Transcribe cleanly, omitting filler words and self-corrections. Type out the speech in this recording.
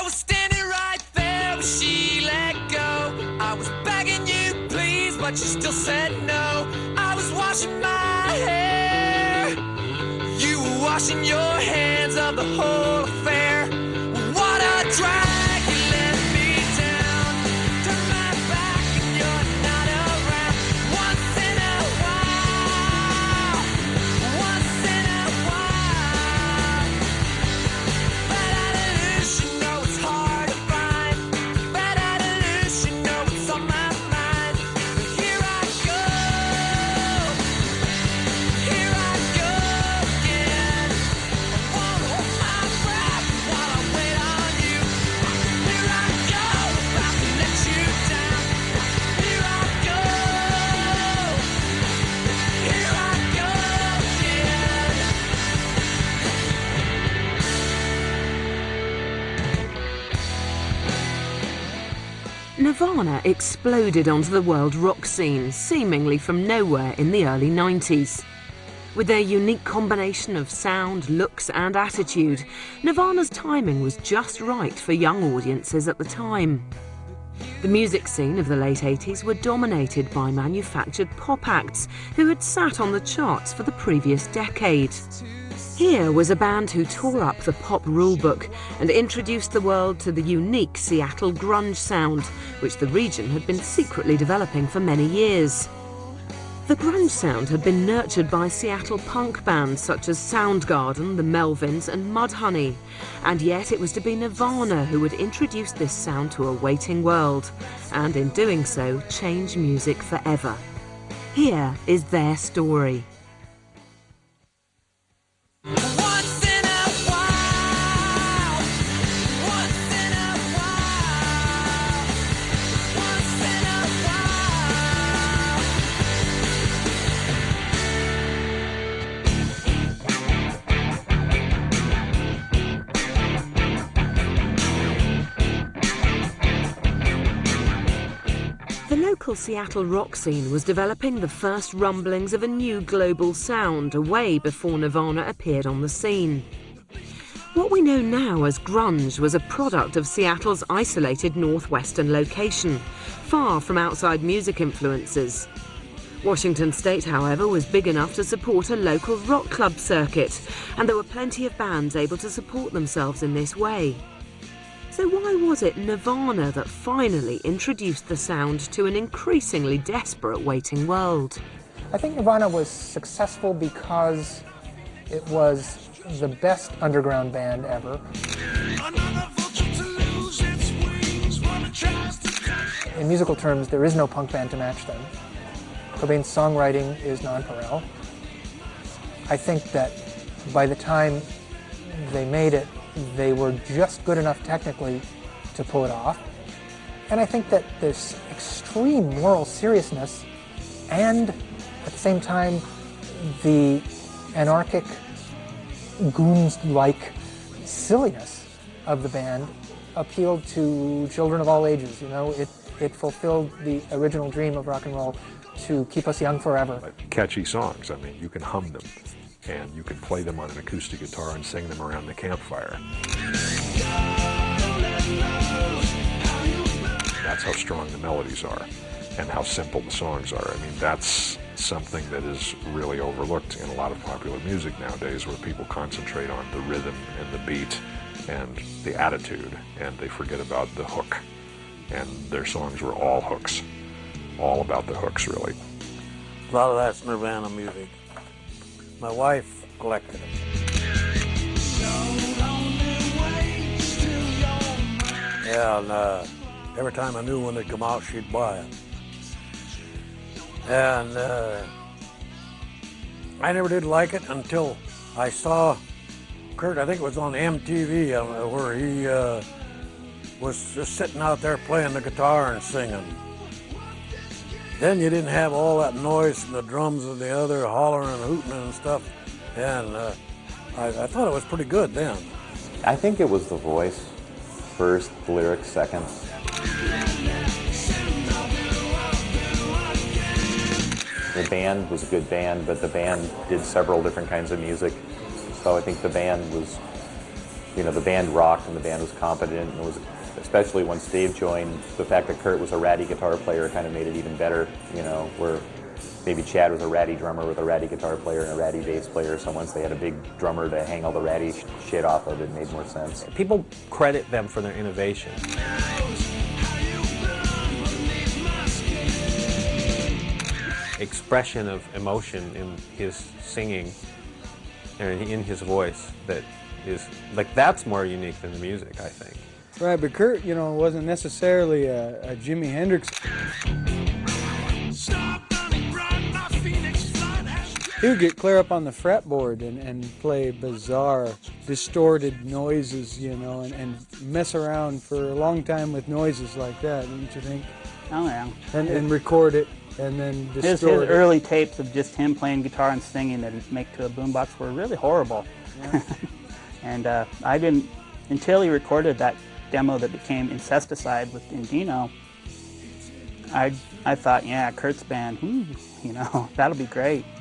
was standing right there when she let go. I was begging you, please, but you still said no. I was washing my hair. You were washing your hands of the whole affair. What a drag, you let me down. Turn my back and you're not around. Once in a while, once in a while. Bad attitude, you know it's hard to find. Bad attitude, you know it's on my mind. Here I go again. I won't hold my breath while I wait on you. Here I go, about to let you down. Here I go again. Nirvana exploded onto the world rock scene, seemingly from nowhere in the early 90s. With their unique combination of sound, looks and attitude, Nirvana's timing was just right for young audiences at the time. The music scene of the late 80s were dominated by manufactured pop acts who had sat on the charts for the previous decade. Here was a band who tore up the pop rulebook and introduced the world to the unique Seattle grunge sound, which the region had been secretly developing for many years. The grunge sound had been nurtured by Seattle punk bands such as Soundgarden, the Melvins and Mudhoney, and yet it was to be Nirvana who would introduce this sound to a waiting world, and in doing so, change music forever. Here is their story. Once in a while, once in a while, once in a while. The local Seattle rock scene was developing the first rumblings of a new global sound way before Nirvana appeared on the scene. What we know now as grunge was a product of Seattle's isolated northwestern location, far from outside music influences. Washington State, however, was big enough to support a local rock club circuit, and there were plenty of bands able to support themselves in this way. So why was it Nirvana that finally introduced the sound to an increasingly desperate waiting world? I think Nirvana was successful because it was the best underground band ever. In musical terms, there is no punk band to match them. Cobain's songwriting is nonpareil. I think that by the time they made it, they were just good enough technically to pull it off. And I think that this extreme moral seriousness and at the same time the anarchic, goons-like silliness of the band appealed to children of all ages. You know, it fulfilled the original dream of rock and roll to keep us young forever. Catchy songs, I mean, you can hum them. And you can play them on an acoustic guitar and sing them around the campfire. That's how strong the melodies are and how simple the songs are. I mean, that's something that is really overlooked in a lot of popular music nowadays, where people concentrate on the rhythm and the beat and the attitude, and they forget about the hook. And their songs were all hooks, all about the hooks, really. A lot of that's Nirvana music. My wife collected it. Yeah, and every time I knew when they'd come out, she'd buy it. And I never did like it until I saw Kurt, I think it was on MTV, where he was just sitting out there playing the guitar and singing. Then you didn't have all that noise from the drums and the other hollering and hooting and stuff. And I thought it was pretty good then. I think it was the voice first, the lyrics second. The band was a good band, but the band did several different kinds of music. So I think the band was the band rocked and the band was competent, and it was, especially once Dave joined, the fact that Kurt was a ratty guitar player kind of made it even better, where maybe Chad was a ratty drummer with a ratty guitar player and a ratty bass player, so once they had a big drummer to hang all the ratty shit off of, it made more sense. People credit them for their innovation. Expression of emotion in his singing and in his voice that is, that's more unique than the music, I think. Right, but Kurt, wasn't necessarily a Jimi Hendrix. He would get clear up on the fretboard and play bizarre, distorted noises, and mess around for a long time with noises like that, don't you think? Oh, yeah. And record it, and then distort his it. early tapes of just him playing guitar and singing that he'd make to a boombox were really horrible. Yeah. And I didn't, until he recorded that demo that became Incesticide with Dino, I thought, yeah, Kurt's band, that'll be great.